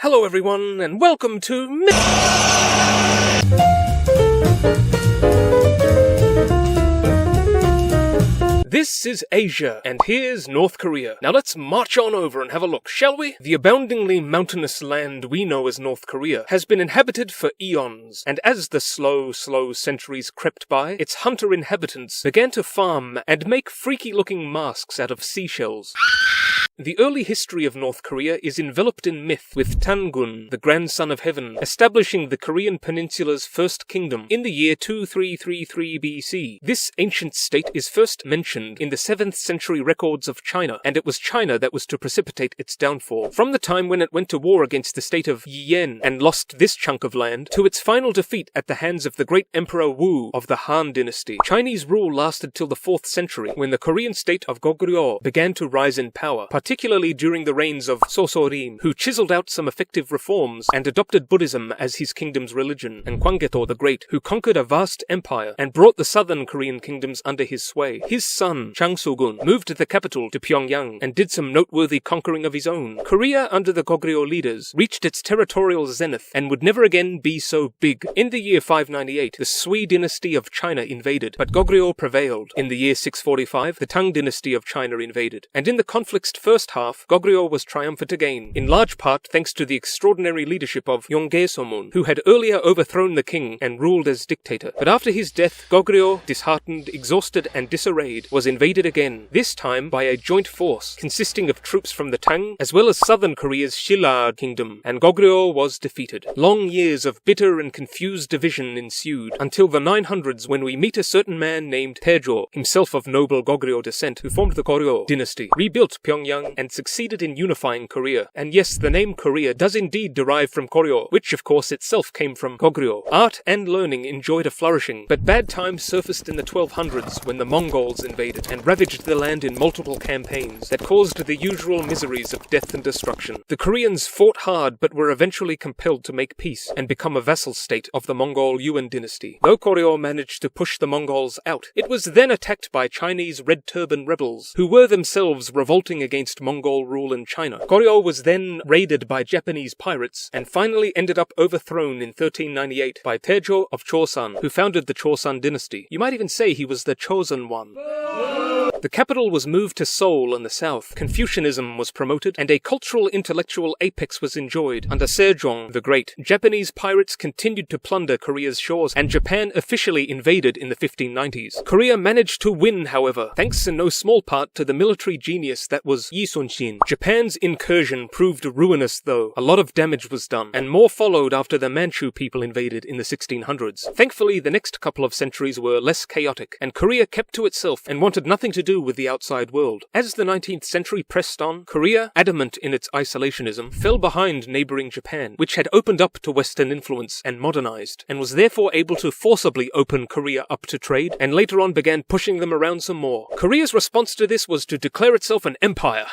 Hello everyone, and welcome to This is Asia, and here's North Korea. Now let's march on over and have a look, shall we? The aboundingly mountainous land we know as North Korea has been inhabited for eons, and as the slow centuries crept by, its hunter inhabitants began to farm and make freaky-looking masks out of seashells. The early history of North Korea is enveloped in myth, with Tangun, the grandson of heaven, establishing the Korean peninsula's first kingdom in the year 2333 BC. This ancient state is first mentioned in the 7th century records of China, and it was China that was to precipitate its downfall. From the time when it went to war against the state of Yen and lost this chunk of land, to its final defeat at the hands of the great Emperor Wu of the Han Dynasty. Chinese rule lasted till the 4th century, when the Korean state of Goguryeo began to rise in power, particularly during the reigns of Sosorim, who chiseled out some effective reforms and adopted Buddhism as his kingdom's religion, and Kwangeto the Great, who conquered a vast empire and brought the southern Korean kingdoms under his sway. His son, Chang So-gun, moved the capital to Pyongyang and did some noteworthy conquering of his own. Korea, under the Goguryeo leaders, reached its territorial zenith and would never again be so big. In the year 598, the Sui dynasty of China invaded, but Goguryeo prevailed. In the year 645, the Tang dynasty of China invaded, and in the conflict's first half, Goguryeo was triumphant again, in large part thanks to the extraordinary leadership of Yonggae-somun, who had earlier overthrown the king and ruled as dictator. But after his death, Goguryeo, disheartened, exhausted, and disarrayed, was invaded again, this time by a joint force consisting of troops from the Tang as well as southern Korea's Shilla kingdom, and Goguryeo was defeated. Long years of bitter and confused division ensued, until the 900s, when we meet a certain man named Taejo, himself of noble Goguryeo descent, who formed the Goryeo dynasty, rebuilt Pyongyang, and succeeded in unifying Korea. And yes, the name Korea does indeed derive from Koryo, which of course itself came from Goguryeo. Art and learning enjoyed a flourishing, but bad times surfaced in the 1200s when the Mongols invaded and ravaged the land in multiple campaigns that caused the usual miseries of death and destruction. The Koreans fought hard but were eventually compelled to make peace and become a vassal state of the Mongol Yuan dynasty. Though Koryo managed to push the Mongols out, it was then attacked by Chinese Red Turban rebels, who were themselves revolting against Mongol rule in China. Koryo was then raided by Japanese pirates and finally ended up overthrown in 1398 by Taejo of Chosun, who founded the Chosun dynasty. You might even say he was the chosen one. The capital was moved to Seoul in the south, Confucianism was promoted, and a cultural intellectual apex was enjoyed under Sejong the Great. Japanese pirates continued to plunder Korea's shores, and Japan officially invaded in the 1590s. Korea managed to win, however, thanks in no small part to the military genius that was Yi Sun-shin. Japan's incursion proved ruinous though. A lot of damage was done, and more followed after the Manchu people invaded in the 1600s. Thankfully, the next couple of centuries were less chaotic, and Korea kept to itself and wanted nothing to do with the outside world. As the 19th century pressed on, Korea, adamant in its isolationism, fell behind neighboring Japan, which had opened up to Western influence and modernized, and was therefore able to forcibly open Korea up to trade, and later on began pushing them around some more. Korea's response to this was to declare itself an empire,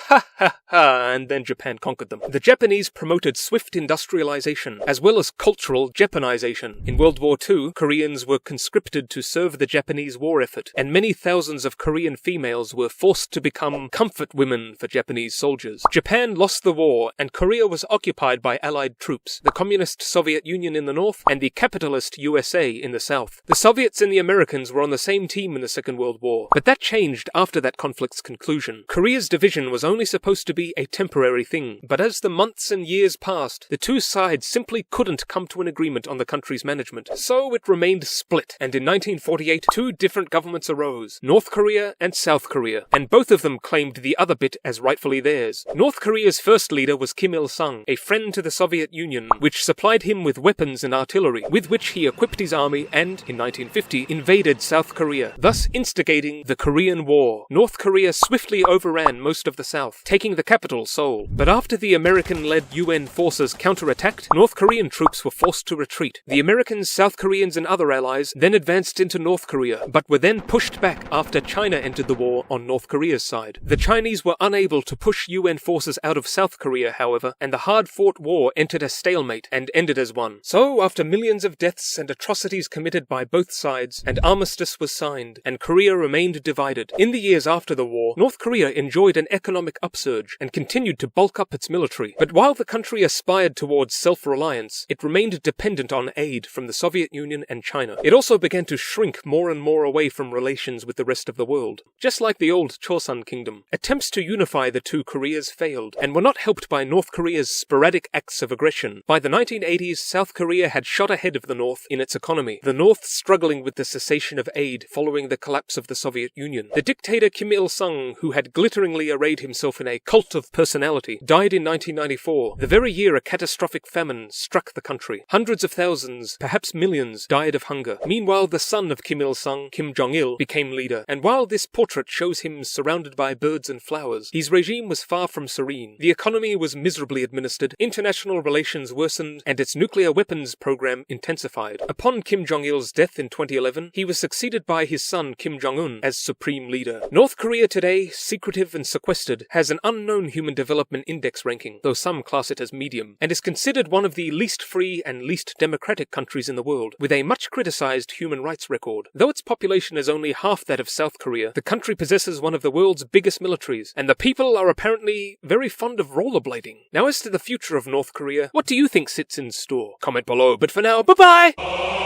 and then Japan conquered them. The Japanese promoted swift industrialization, as well as cultural Japanization. In World War II, Koreans were conscripted to serve the Japanese war effort, and many thousands of Korean females were forced to become comfort women for Japanese soldiers. Japan lost the war, and Korea was occupied by Allied troops, the Communist Soviet Union in the north, and the capitalist USA in the south. The Soviets and the Americans were on the same team in the Second World War, but that changed after that conflict's conclusion. Korea's division was only supposed to be a temporary thing, but as the months and years passed, the two sides simply couldn't come to an agreement on the country's management, so it remained split, and in 1948, two different governments arose, North Korea and South Korea, and both of them claimed the other bit as rightfully theirs. North Korea's first leader was Kim Il-sung, a friend to the Soviet Union, which supplied him with weapons and artillery, with which he equipped his army and, in 1950, invaded South Korea, thus instigating the Korean War. North Korea swiftly overran most of the south, taking the capital, Seoul. But after the American-led UN forces counterattacked, North Korean troops were forced to retreat. The Americans, South Koreans, and other allies then advanced into North Korea, but were then pushed back after China entered the war war on North Korea's side. The Chinese were unable to push UN forces out of South Korea, however, and the hard-fought war entered a stalemate and ended as one. So, after millions of deaths and atrocities committed by both sides, an armistice was signed, and Korea remained divided. In the years after the war, North Korea enjoyed an economic upsurge and continued to bulk up its military. But while the country aspired towards self-reliance, it remained dependent on aid from the Soviet Union and China. It also began to shrink more and more away from relations with the rest of the world. Just like the old Chosun kingdom, attempts to unify the two Koreas failed, and were not helped by North Korea's sporadic acts of aggression. By the 1980s, South Korea had shot ahead of the North in its economy, the North struggling with the cessation of aid following the collapse of the Soviet Union. The dictator Kim Il-sung, who had glitteringly arrayed himself in a cult of personality, died in 1994, the very year a catastrophic famine struck the country. Hundreds of thousands, perhaps millions, died of hunger. Meanwhile, the son of Kim Il-sung, Kim Jong-il, became leader, and while this portrait shows him surrounded by birds and flowers, his regime was far from serene. The economy was miserably administered, international relations worsened, and its nuclear weapons program intensified. Upon Kim Jong-il's death in 2011, he was succeeded by his son Kim Jong-un as supreme leader. North Korea today, secretive and sequestered, has an unknown Human Development Index ranking, though some class it as medium, and is considered one of the least free and least democratic countries in the world, with a much criticized human rights record. Though its population is only half that of South Korea, the country possesses one of the world's biggest militaries, and the people are apparently very fond of rollerblading. Now, as to the future of North Korea, what do you think sits in store? Comment below, but for now, bye-bye!